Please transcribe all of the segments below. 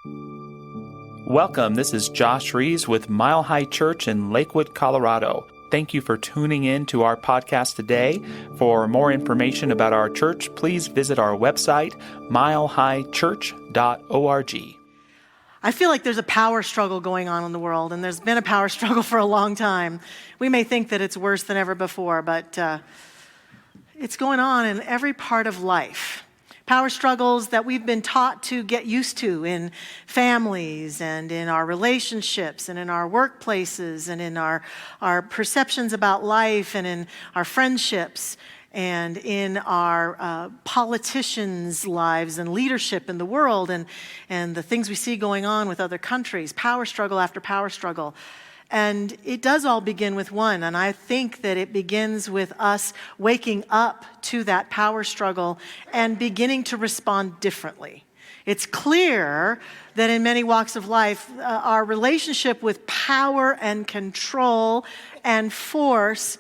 Welcome, this is Josh Rees with Mile High Church in Lakewood, Colorado. Thank you for tuning in to our podcast today. For more information about our church, please visit our website, milehighchurch.org. I feel like there's a power struggle going on in the world, and there's been a power struggle for a long time. We may think that it's worse than ever before, but it's going on in every part of life. Power struggles that we've been taught to get used to in families and in our relationships and in our workplaces and in our perceptions about life and in our friendships and in our politicians' lives and leadership in the world and the things we see going on with other countries, power struggle after power struggle. And it does all begin with one, and I think that it begins with us waking up to that power struggle and beginning to respond differently. It's clear that in many walks of life, our relationship with power and control and force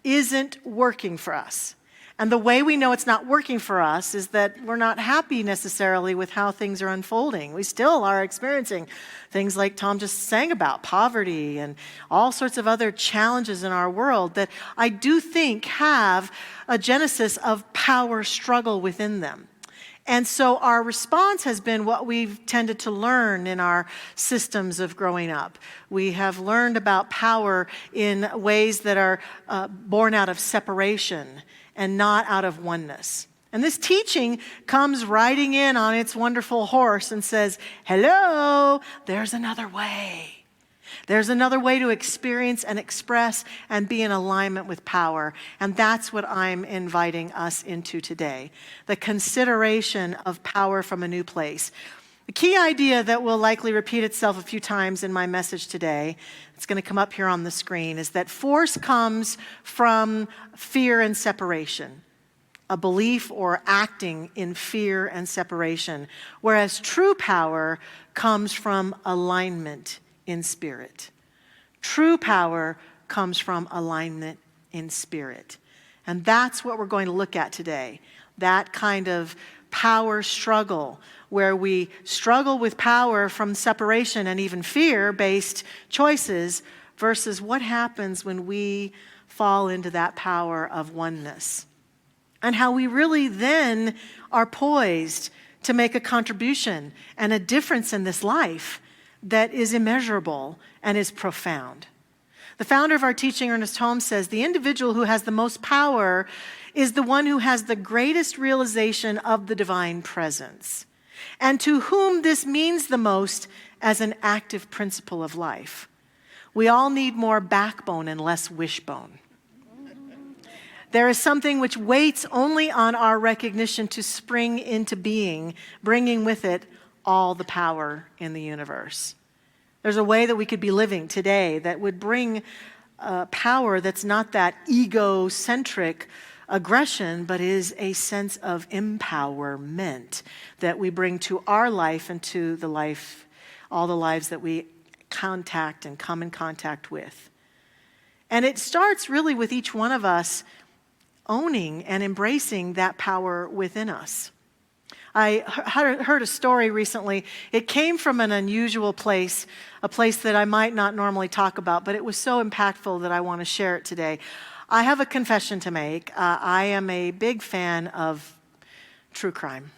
isn't working for us. And the way we know it's not working for us is that we're not happy necessarily with how things are unfolding. We still are experiencing things like Tom just sang about, poverty and all sorts of other challenges in our world that I do think have a genesis of power struggle within them. And so our response has been what we've tended to learn in our systems of growing up. We have learned about power in ways that are born out of separation and not out of oneness. And this teaching comes riding in on its wonderful horse and says, hello, there's another way. There's another way to experience and express and be in alignment with power. And that's what I'm inviting us into today, the consideration of power from a new place. The key idea that will likely repeat itself a few times in my message today, it's going to come up here on the screen, is that force comes from fear and separation, a belief or acting in fear and separation, whereas true power comes from alignment in spirit. True power comes from alignment in spirit. And that's what we're going to look at today, that kind of power struggle where we struggle with power from separation and even fear-based choices versus what happens when we fall into that power of oneness. And how we really then are poised to make a contribution and a difference in this life that is immeasurable and is profound. The founder of our teaching, Ernest Holmes, says, the individual who has the most power is the one who has the greatest realization of the divine presence, and to whom this means the most as an active principle of life. We all need more backbone and less wishbone. There is something which waits only on our recognition to spring into being, bringing with it all the power in the universe. There's a way that we could be living today that would bring power that's not that egocentric aggression, but is a sense of empowerment that we bring to our life and to the life, all the lives that we contact and come in contact with. And it starts really with each one of us owning and embracing that power within us. I heard a story recently. It came from an unusual place, a place that I might not normally talk about, but it was so impactful that I want to share it today. I have a confession to make. I am a big fan of true crime.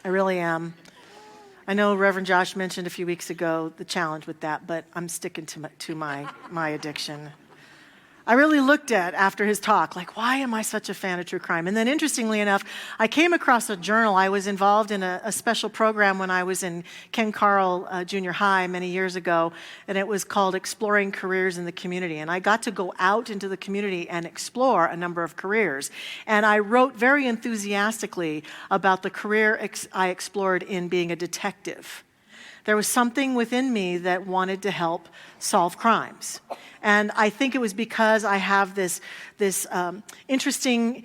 I really am. I know Reverend Josh mentioned a few weeks ago the challenge with that, but I'm sticking to my addiction. I really looked at, after his talk, like, why am I such a fan of true crime? And then interestingly enough, I came across a journal. I was involved in a special program when I was in Ken Carl Junior High many years ago, and it was called Exploring Careers in the Community. And I got to go out into the community and explore a number of careers. And I wrote very enthusiastically about the career I explored in being a detective. There was something within me that wanted to help solve crimes. And I think it was because I have this interesting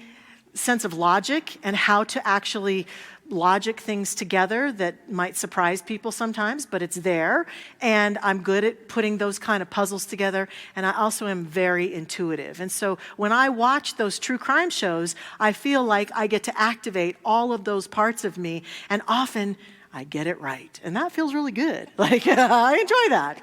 sense of logic and how to actually logic things together that might surprise people sometimes, but it's there. And I'm good at putting those kind of puzzles together. And I also am very intuitive. And so when I watch those true crime shows, I feel like I get to activate all of those parts of me. And often I get it right. And that feels really good. Like, I enjoy that.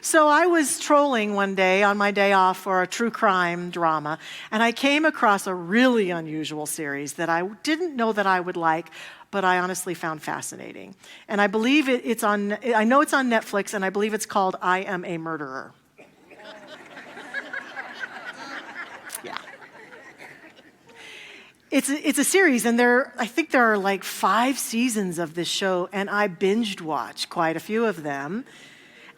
So I was trolling one day on my day off for a true crime drama, and I came across a really unusual series that I didn't know that I would like, but I honestly found fascinating. And I believe I know it's on Netflix, and I believe it's called I Am a Murderer. Yeah. It's a series, and I think there are like 5 seasons of this show, and I binged watched quite a few of them,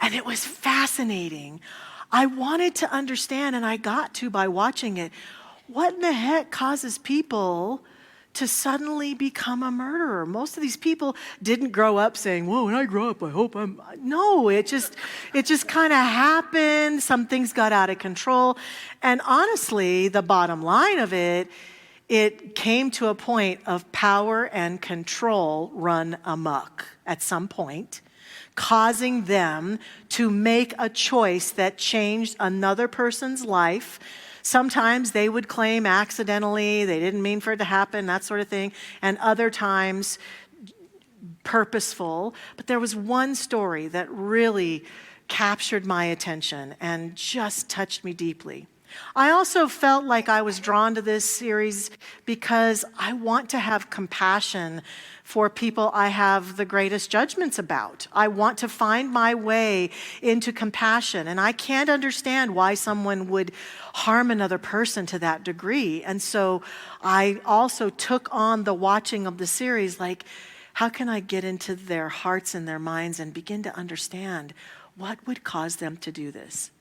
and it was fascinating. I wanted to understand, and I got to by watching it, what in the heck causes people to suddenly become a murderer? Most of these people didn't grow up saying, "Well, when I grow up, I hope I'm..." No, it just kind of happened. Some things got out of control, and honestly, the bottom line of it came to a point of power and control run amok at some point, causing them to make a choice that changed another person's life. Sometimes they would claim accidentally, they didn't mean for it to happen, that sort of thing, and other times purposeful. But there was one story that really captured my attention and just touched me deeply. I also felt like I was drawn to this series because I want to have compassion for people I have the greatest judgments about. I want to find my way into compassion, and I can't understand why someone would harm another person to that degree. And so I also took on the watching of the series, like, how can I get into their hearts and their minds and begin to understand what would cause them to do this?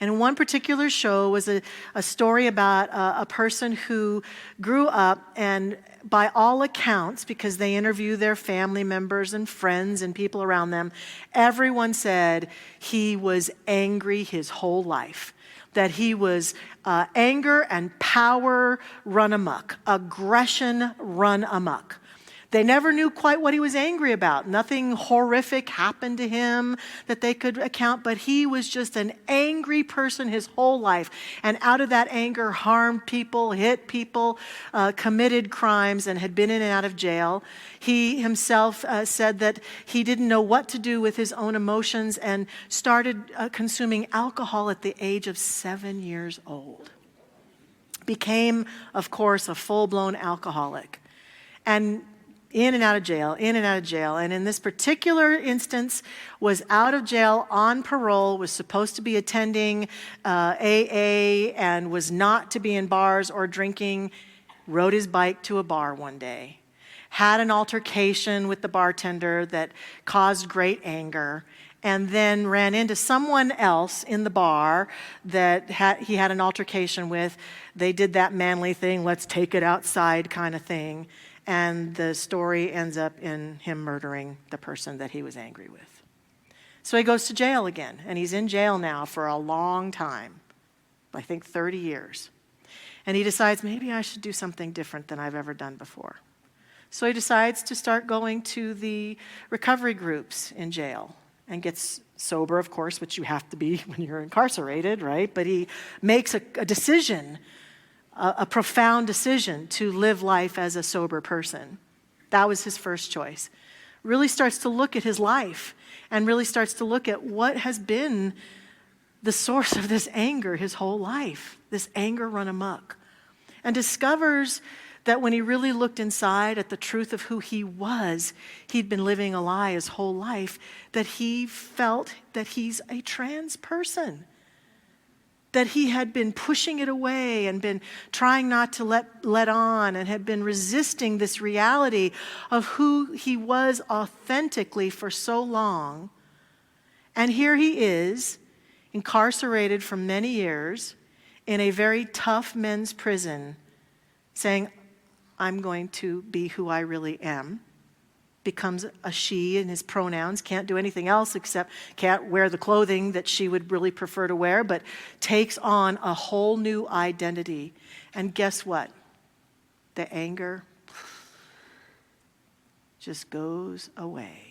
And in one particular show was a story about a person who grew up, and by all accounts, because they interview their family members and friends and people around them, everyone said he was angry his whole life. That he was anger and power run amok, aggression run amok. They never knew quite what he was angry about. Nothing horrific happened to him that they could account, but he was just an angry person his whole life. And out of that anger, harmed people, hit people, committed crimes, and had been in and out of jail. He himself said that he didn't know what to do with his own emotions and started consuming alcohol at the age of 7 years old. Became, of course, a full-blown alcoholic. And in and out of jail, in and out of jail. And in this particular instance, was out of jail on parole, was supposed to be attending AA, and was not to be in bars or drinking. Rode his bike to a bar one day. Had an altercation with the bartender that caused great anger, and then ran into someone else in the bar that he had an altercation with. They did that manly thing, let's take it outside kind of thing. And the story ends up in him murdering the person that he was angry with. So he goes to jail again, and he's in jail now for a long time, I think 30 years. And he decides, maybe I should do something different than I've ever done before. So he decides to start going to the recovery groups in jail and gets sober, of course, which you have to be when you're incarcerated, right? But he makes a decision, a profound decision to live life as a sober person. That was his first choice. Really starts to look at his life and really starts to look at what has been the source of this anger his whole life, this anger run amok, and discovers that when he really looked inside at the truth of who he was, he'd been living a lie his whole life, that he felt that he's a trans person. That he had been pushing it away and been trying not to let on, and had been resisting this reality of who he was authentically for so long. And here he is, incarcerated for many years in a very tough men's prison, saying, I'm going to be who I really am. Becomes a she in his pronouns, can't do anything else except can't wear the clothing that she would really prefer to wear, but takes on a whole new identity. And guess what? The anger just goes away.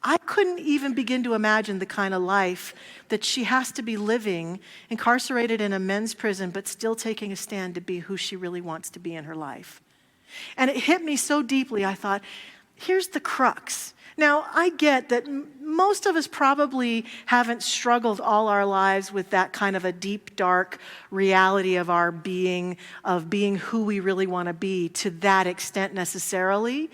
I couldn't even begin to imagine the kind of life that she has to be living, incarcerated in a men's prison, but still taking a stand to be who she really wants to be in her life. And it hit me so deeply, I thought, here's the crux. Now, I get that most of us probably haven't struggled all our lives with that kind of a deep, dark reality of our being, of being who we really want to be to that extent necessarily.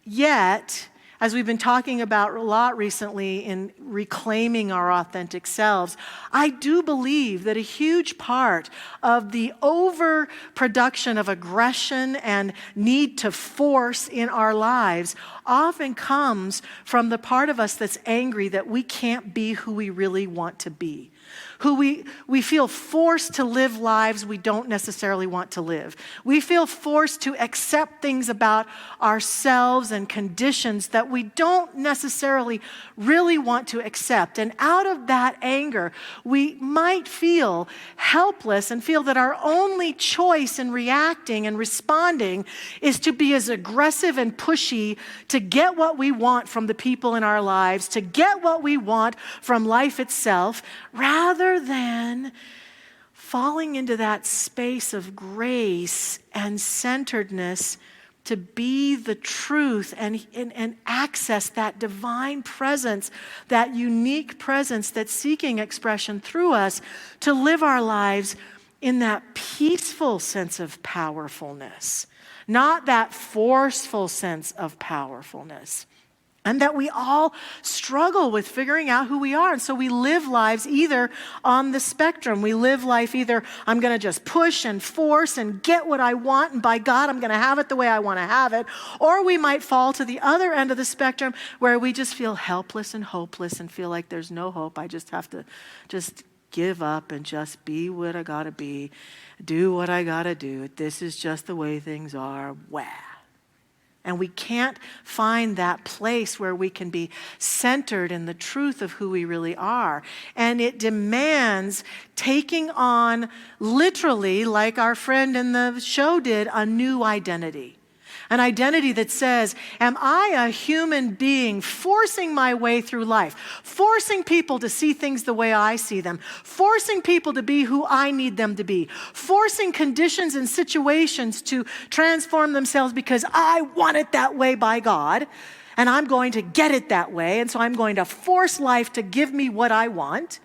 Yet, as we've been talking about a lot recently in reclaiming our authentic selves, I do believe that a huge part of the overproduction of aggression and need to force in our lives often comes from the part of us that's angry that we can't be who we really want to be. Who we feel forced to live lives we don't necessarily want to live. We feel forced to accept things about ourselves and conditions that we don't necessarily really want to accept. And out of that anger, we might feel helpless and feel that our only choice in reacting and responding is to be as aggressive and pushy to get what we want from the people in our lives, to get what we want from life itself, rather than falling into that space of grace and centeredness to be the truth and access that divine presence, that unique presence that's seeking expression through us, to live our lives in that peaceful sense of powerfulness, not that forceful sense of powerfulness. And that we all struggle with figuring out who we are. And so we live lives either on the spectrum. We live life either, I'm going to just push and force and get what I want, and by God, I'm going to have it the way I want to have it. Or we might fall to the other end of the spectrum where we just feel helpless and hopeless and feel like there's no hope. I just have to just give up and just be what I got to be, do what I got to do. This is just the way things are. Wah. And we can't find that place where we can be centered in the truth of who we really are. And it demands taking on, literally, like our friend in the show did, a new identity. An identity that says, am I a human being forcing my way through life, forcing people to see things the way I see them, forcing people to be who I need them to be, forcing conditions and situations to transform themselves because I want it that way by God, and I'm going to get it that way, and so I'm going to force life to give me what I want.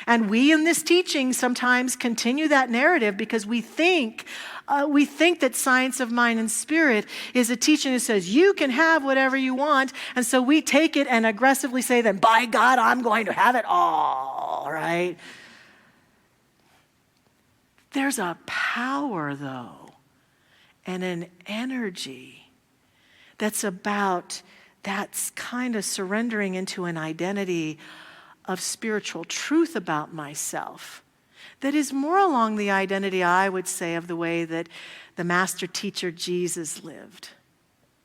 And we in this teaching sometimes continue that narrative because we think that science of mind and spirit is a teaching that says you can have whatever you want. And so we take it and aggressively say, then by God, I'm going to have it all, right? There's a power, though, and an energy that's about that kind of surrendering into an identity of spiritual truth about myself that is more along the identity, I would say, of the way that the master teacher Jesus lived.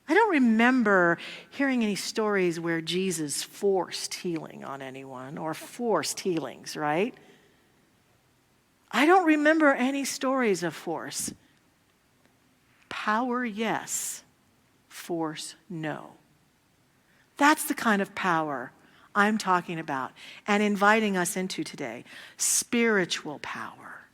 I don't remember hearing any stories where Jesus forced healing on anyone or forced healings, right? I don't remember any stories of force. Power, yes. Force, no. That's the kind of power I'm talking about and inviting us into today. Spiritual power.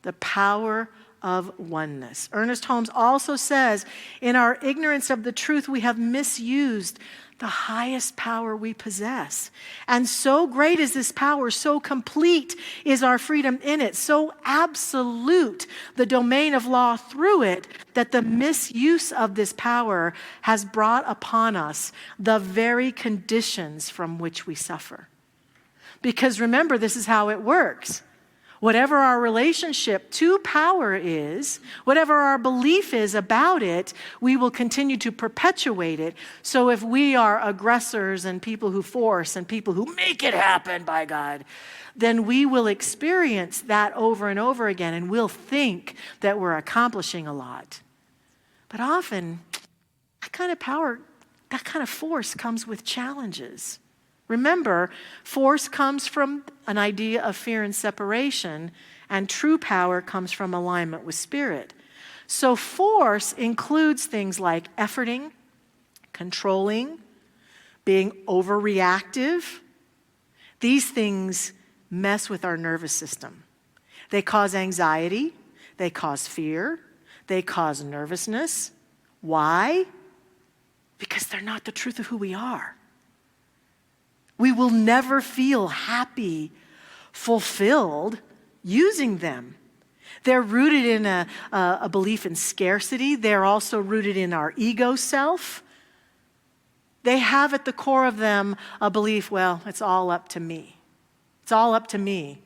The power of oneness. Ernest Holmes also says, in our ignorance of the truth, we have misused the highest power we possess. And so great is this power, so complete is our freedom in it, so absolute the domain of law through it, that the misuse of this power has brought upon us the very conditions from which we suffer. Because remember, this is how it works. Whatever our relationship to power is, whatever our belief is about it, we will continue to perpetuate it. So if we are aggressors and people who force and people who make it happen by God, then we will experience that over and over again, and we'll think that we're accomplishing a lot. But often, that kind of power, that kind of force comes with challenges. Remember, force comes from an idea of fear and separation, and true power comes from alignment with spirit. So force includes things like efforting, controlling, being overreactive. These things mess with our nervous system. They cause anxiety, they cause fear, they cause nervousness. Why? because they're not the truth of who we are. We will never feel happy, fulfilled using them. They're rooted in a belief in scarcity. They're also rooted in our ego self. They have at the core of them a belief, well, it's all up to me. It's all up to me.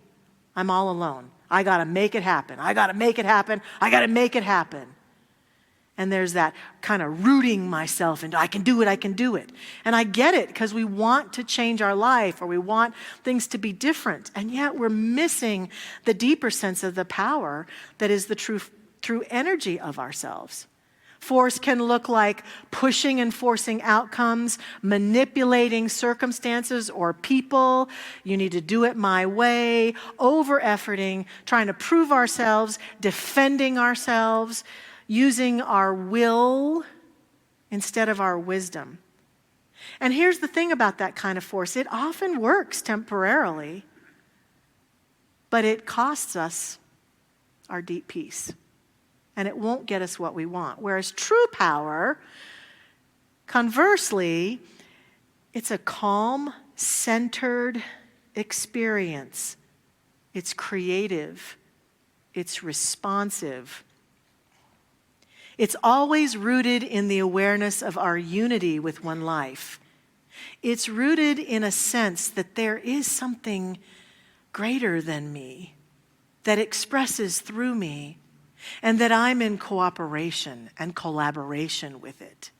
I'm all alone. I got to make it happen. I got to make it happen. I got to make it happen. And there's that kind of rooting myself into, I can do it, I can do it. And I get it, because we want to change our life, or we want things to be different. And yet we're missing the deeper sense of the power that is the true energy of ourselves. Force can look like pushing and forcing outcomes, manipulating circumstances or people. You need to do it my way, over-efforting, trying to prove ourselves, defending ourselves, using our will instead of our wisdom. And here's the thing about that kind of force. It often works temporarily, but it costs us our deep peace. And it won't get us what we want. Whereas true power, conversely, it's a calm, centered experience. It's creative. It's responsive. It's always rooted in the awareness of our unity with one life. It's rooted in a sense that there is something greater than me that expresses through me, and that I'm in cooperation and collaboration with it.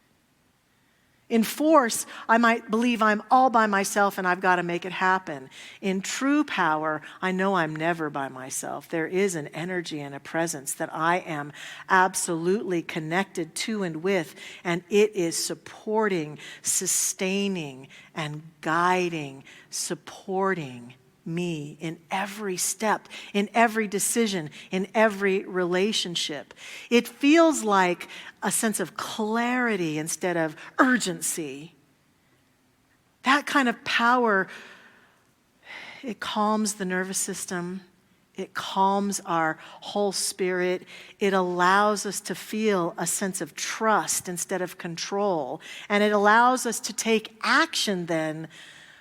In force, I might believe I'm all by myself and I've got to make it happen. In true power, I know I'm never by myself. There is an energy and a presence that I am absolutely connected to and with, and it is supporting, sustaining, and guiding, supporting me in every step, in every decision, in every relationship. It feels like a sense of clarity instead of urgency. That kind of power, it calms the nervous system. It calms our whole spirit. It allows us to feel a sense of trust instead of control. And it allows us to take action then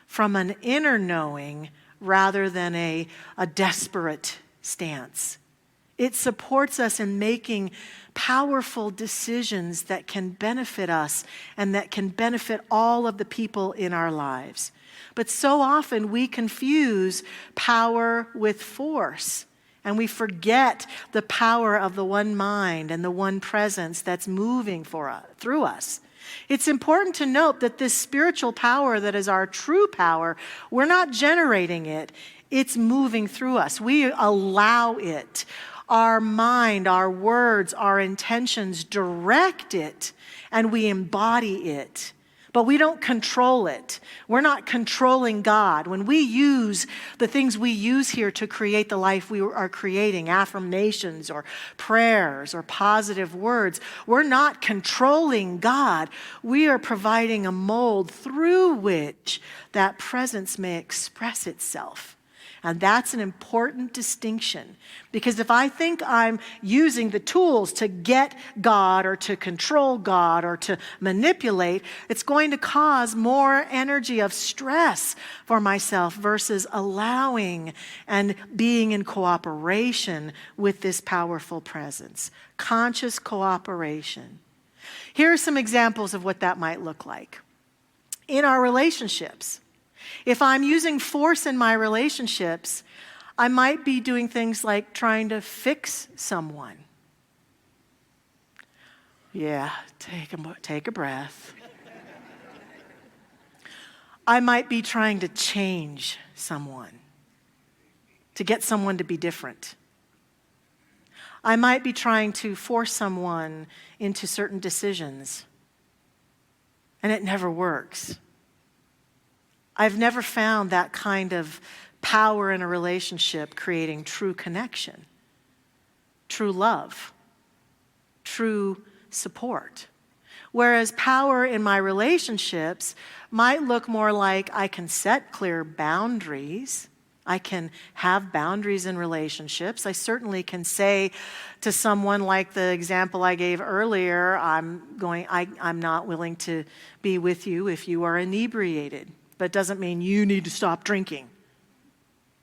from an inner knowing rather than a desperate stance. It supports us in making powerful decisions that can benefit us and that can benefit all of the people in our lives. But so often we confuse power with force, and we forget the power of the one mind and the one presence that's moving through us. It's important to note that this spiritual power that is our true power, we're not generating it. It's moving through us. We allow it. Our mind, our words, our intentions direct it, and we embody it. But we don't control it. We're not controlling God. When we use the things we use here to create the life we are creating, affirmations or prayers or positive words, we're not controlling God. We are providing a mold through which that presence may express itself. And that's an important distinction, because if I think I'm using the tools to get God or to control God or to manipulate, it's going to cause more energy of stress for myself versus allowing and being in cooperation with this powerful presence. Conscious cooperation. Here are some examples of what that might look like. In our relationships, if I'm using force in my relationships, I might be doing things like trying to fix someone. Yeah, take a breath. I might be trying to change someone, to get someone to be different. I might be trying to force someone into certain decisions, and it never works. I've never found that kind of power in a relationship creating true connection, true love, true support. Whereas power in my relationships might look more like I can set clear boundaries I can have boundaries in relationships. I certainly can say to someone, like the example I gave earlier, I'm not willing to be with you if you are inebriated. But it doesn't mean you need to stop drinking.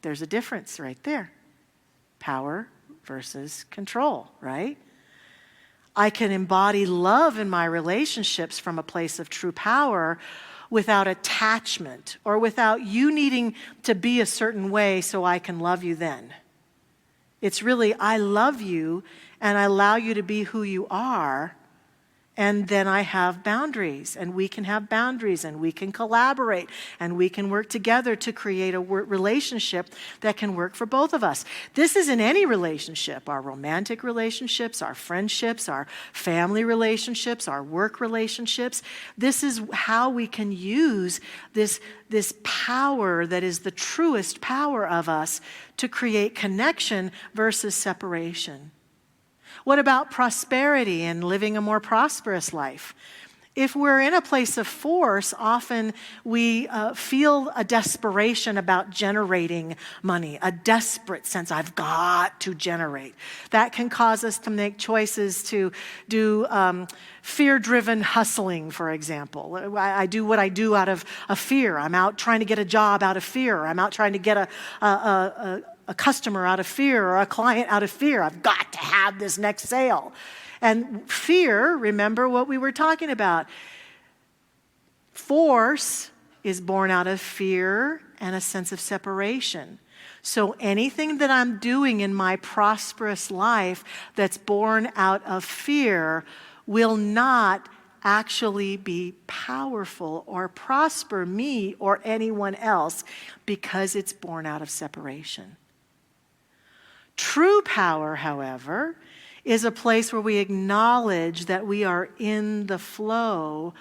There's a difference right there. Power versus control, right? I can embody love in my relationships from a place of true power without attachment or without you needing to be a certain way so I can love you then. It's really, I love you and I allow you to be who you are, and then I have boundaries, and we can have boundaries, and we can collaborate, and we can work together to create a relationship that can work for both of us. This is in any relationship, our romantic relationships, our friendships, our family relationships, our work relationships. This is how we can use this power that is the truest power of us to create connection versus separation. What about prosperity and living a more prosperous life? If we're in a place of force, often we feel a desperation about generating money, a desperate sense, I've got to generate. That can cause us to make choices to do fear-driven hustling, for example. I do what I do out of fear. I'm out trying to get a job out of fear. I'm out trying to get a customer out of fear or a client out of fear. I've got to have this next sale. And fear, remember what we were talking about. Force is born out of fear and a sense of separation. So anything that I'm doing in my prosperous life that's born out of fear will not actually be powerful or prosper me or anyone else because it's born out of separation. True power, however, is a place where we acknowledge that we are in the flow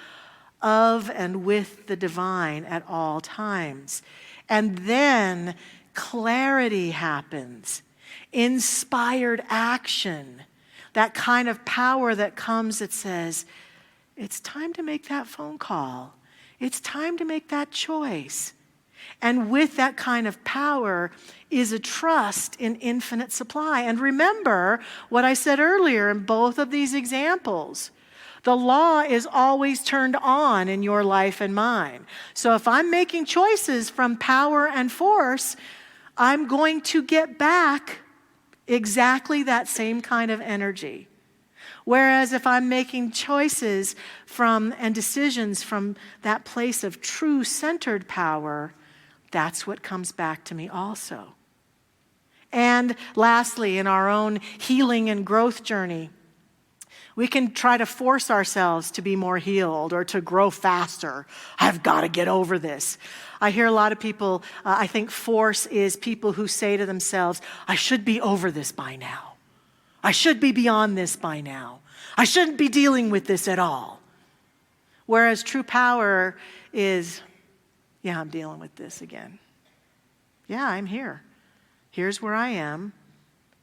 of and with the divine at all times. And then clarity happens, inspired action, that kind of power that comes that says, it's time to make that phone call. It's time to make that choice. And with that kind of power is a trust in infinite supply. And remember what I said earlier in both of these examples. The law is always turned on in your life and mine. So if I'm making choices from power and force, I'm going to get back exactly that same kind of energy. Whereas if I'm making choices from and decisions from that place of true centered power, that's what comes back to me also. And lastly, in our own healing and growth journey, we can try to force ourselves to be more healed or to grow faster. I've got to get over this. I hear a lot of people, I think force is people who say to themselves, I should be over this by now. I should be beyond this by now. I shouldn't be dealing with this at all. Whereas true power is, yeah, I'm dealing with this again. Yeah, I'm here. Here's where I am.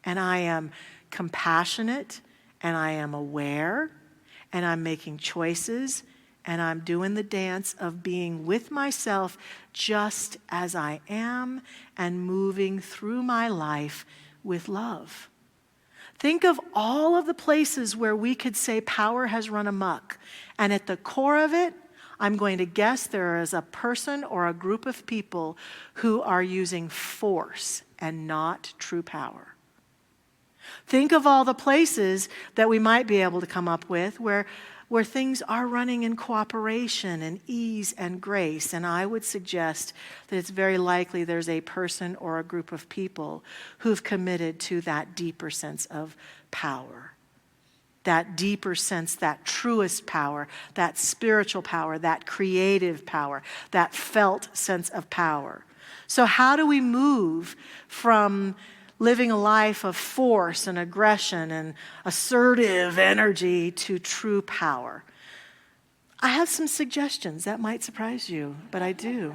And I am compassionate, and I am aware, and I'm making choices, and I'm doing the dance of being with myself just as I am and moving through my life with love. Think of all of the places where we could say power has run amok. And at the core of it, I'm going to guess there is a person or a group of people who are using force and not true power. Think of all the places that we might be able to come up with where things are running in cooperation and ease and grace. And I would suggest that it's very likely there's a person or a group of people who've committed to that deeper sense of power. That deeper sense, that truest power, that spiritual power, that creative power, that felt sense of power. So how do we move from living a life of force and aggression and assertive energy to true power? I have some suggestions. That might surprise you, but I do.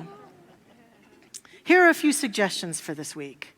Here are a few suggestions for this week.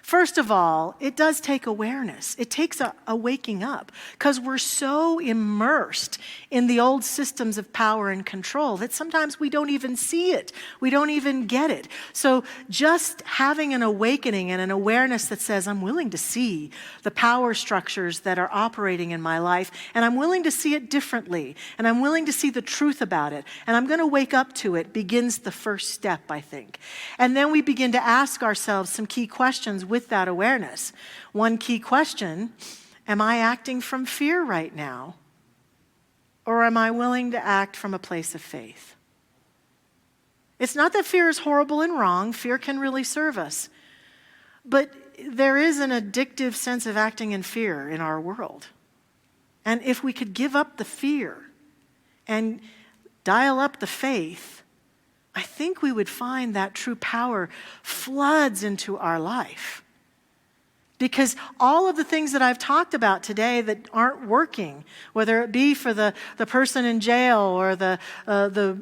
First of all, it does take awareness. It takes a waking up because we're so immersed in the old systems of power and control that sometimes we don't even see it. We don't even get it. So just having an awakening and an awareness that says, I'm willing to see the power structures that are operating in my life, and I'm willing to see it differently, and I'm willing to see the truth about it, and I'm going to wake up to it, begins the first step, I think. And then we begin to ask ourselves some key questions with that awareness. One key question, am I acting from fear right now? Or am I willing to act from a place of faith? It's not that fear is horrible and wrong. Fear can really serve us. But there is an addictive sense of acting in fear in our world. And if we could give up the fear and dial up the faith, I think we would find that true power floods into our life. Because all of the things that I've talked about today that aren't working, whether it be for the person in jail or the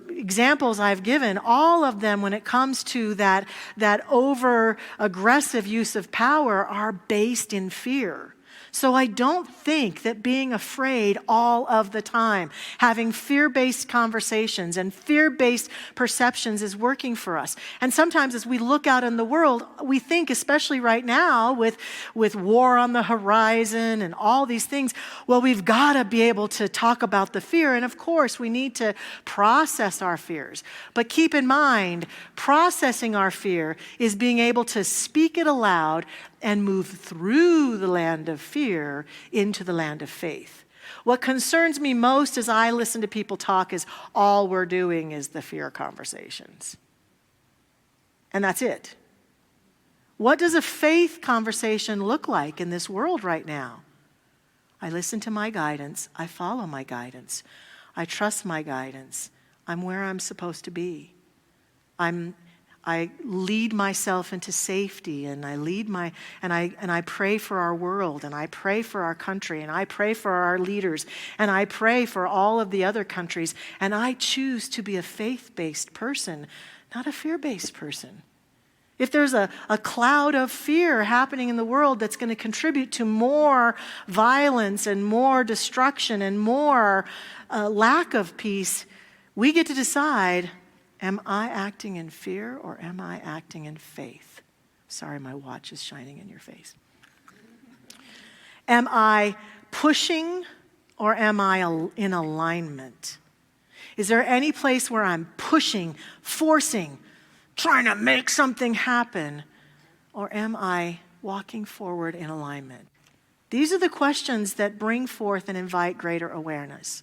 examples I've given, all of them when it comes to that over-aggressive use of power are based in fear. So I don't think that being afraid all of the time, having fear-based conversations and fear-based perceptions is working for us. And sometimes as we look out in the world, we think, especially right now with war on the horizon and all these things, well, we've got to be able to talk about the fear. And of course, we need to process our fears. But keep in mind, processing our fear is being able to speak it aloud and move through the land of fear into the land of faith. What concerns me most as I listen to people talk is all we're doing is the fear conversations. And that's it. What does a faith conversation look like in this world right now? I listen to my guidance. I follow my guidance. I trust my guidance. I'm where I'm supposed to be. I lead myself into safety, and I pray for our world, and I pray for our country, and I pray for our leaders, and I pray for all of the other countries, and I choose to be a faith-based person, not a fear-based person. If there's a cloud of fear happening in the world that's going to contribute to more violence and more destruction and more lack of peace, we get to decide, am I acting in fear or am I acting in faith? Sorry, my watch is shining in your face. Am I pushing or am I in alignment? Is there any place where I'm pushing, forcing, trying to make something happen? Or am I walking forward in alignment? These are the questions that bring forth and invite greater awareness.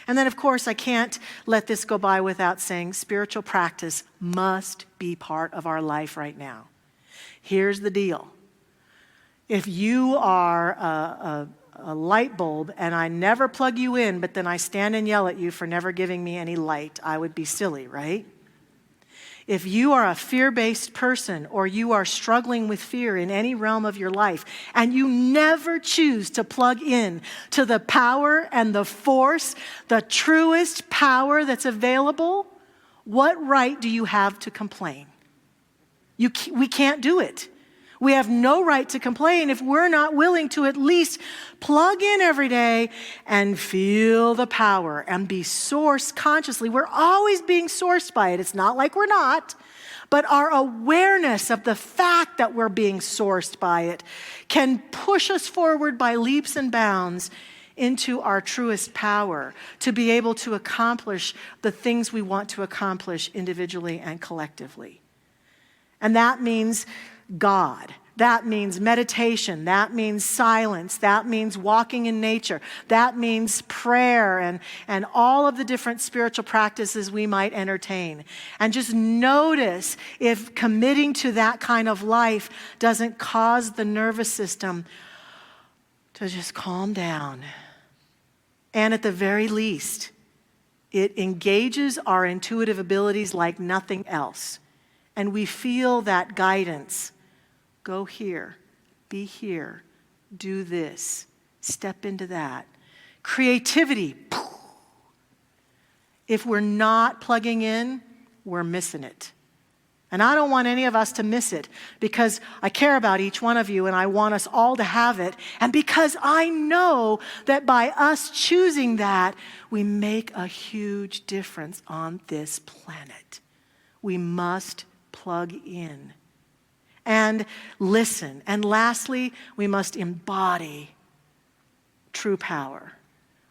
And then, of course, I can't let this go by without saying spiritual practice must be part of our life right now. Here's the deal. If you are a light bulb and I never plug you in, but then I stand and yell at you for never giving me any light, I would be silly, right? If you are a fear-based person or you are struggling with fear in any realm of your life and you never choose to plug in to the power and the force, the truest power that's available, what right do you have to complain? We can't do it. We have no right to complain if we're not willing to at least plug in every day and feel the power and be sourced consciously. We're always being sourced by it. It's not like we're not. But our awareness of the fact that we're being sourced by it can push us forward by leaps and bounds into our truest power to be able to accomplish the things we want to accomplish individually and collectively. And that means God. That means meditation. That means silence. That means walking in nature. That means prayer and all of the different spiritual practices we might entertain. And just notice if committing to that kind of life doesn't cause the nervous system to just calm down. And at the very least, it engages our intuitive abilities like nothing else. And we feel that guidance. Go here, be here, do this, step into that. Creativity. If we're not plugging in, we're missing it. And I don't want any of us to miss it because I care about each one of you and I want us all to have it. And because I know that by us choosing that, we make a huge difference on this planet. We must plug in and listen. And lastly, we must embody true power.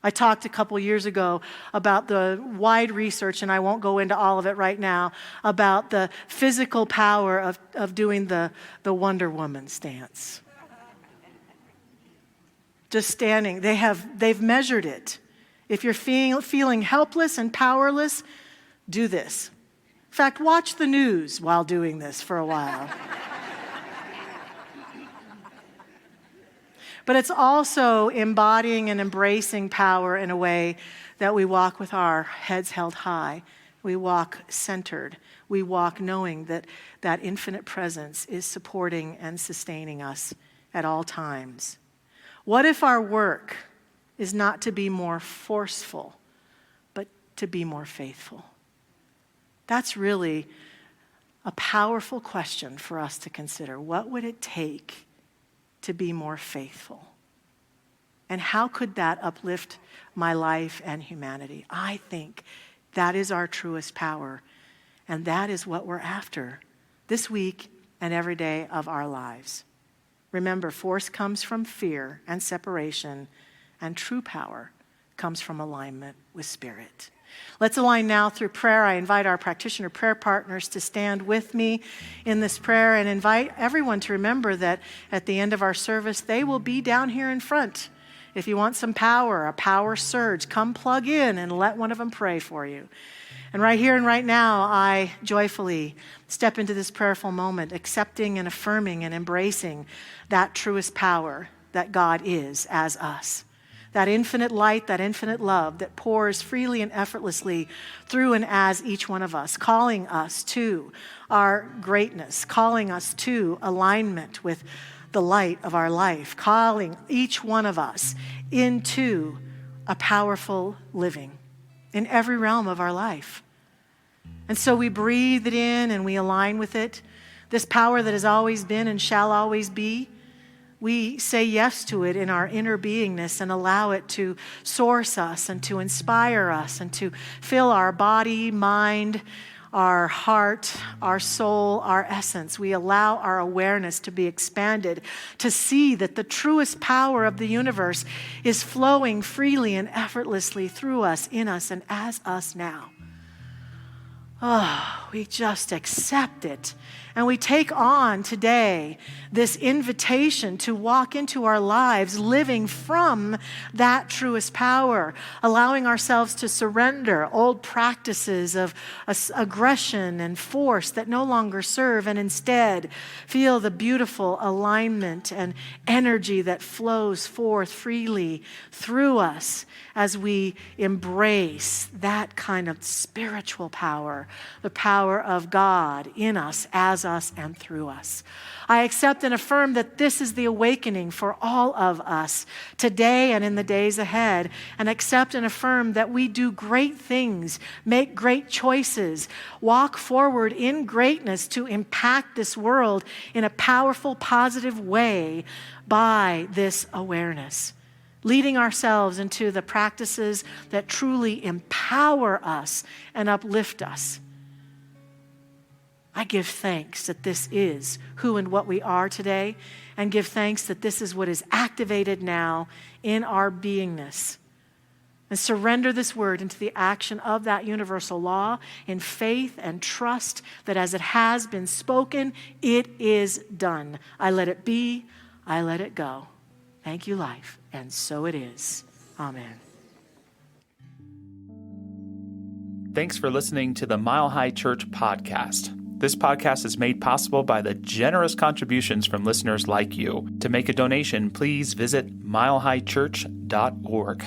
I talked a couple years ago about the wide research, and I won't go into all of it right now, about the physical power of doing the Wonder Woman stance. Just standing. They've measured it. If you're feeling helpless and powerless, do this. In fact, watch the news while doing this for a while. But it's also embodying and embracing power in a way that we walk with our heads held high. We walk centered. We walk knowing that that infinite presence is supporting and sustaining us at all times. What if our work is not to be more forceful, but to be more faithful? That's really a powerful question for us to consider. What would it take to be more faithful? And how could that uplift my life and humanity? I think that is our truest power, and that is what we're after this week and every day of our lives. Remember, force comes from fear and separation, and true power comes from alignment with Spirit. Let's align now through prayer. I invite our practitioner prayer partners to stand with me in this prayer and invite everyone to remember that at the end of our service, they will be down here in front. If you want some power, a power surge, come plug in and let one of them pray for you. And right here and right now, I joyfully step into this prayerful moment, accepting and affirming and embracing that truest power that God is as us. That infinite light, that infinite love that pours freely and effortlessly through and as each one of us, calling us to our greatness, calling us to alignment with the light of our life, calling each one of us into a powerful living in every realm of our life. And so we breathe it in and we align with it. This power that has always been and shall always be, we say yes to it in our inner beingness and allow it to source us and to inspire us and to fill our body, mind, our heart, our soul, our essence. We allow our awareness to be expanded to see that the truest power of the universe is flowing freely and effortlessly through us, in us, and as us now. Oh, we just accept it. And we take on today this invitation to walk into our lives living from that truest power, allowing ourselves to surrender old practices of aggression and force that no longer serve, and instead feel the beautiful alignment and energy that flows forth freely through us as we embrace that kind of spiritual power, the power of God in us, as us, and through us. I accept and affirm that this is the awakening for all of us today and in the days ahead, and accept and affirm that we do great things, make great choices, walk forward in greatness to impact this world in a powerful, positive way by this awareness, leading ourselves into the practices that truly empower us and uplift us. I give thanks that this is who and what we are today, and give thanks that this is what is activated now in our beingness. And surrender this word into the action of that universal law in faith and trust that as it has been spoken, it is done. I let it be, I let it go. Thank you, life. And so it is. Amen. Thanks for listening to the Mile High Church podcast. This podcast is made possible by the generous contributions from listeners like you. To make a donation, please visit milehighchurch.org.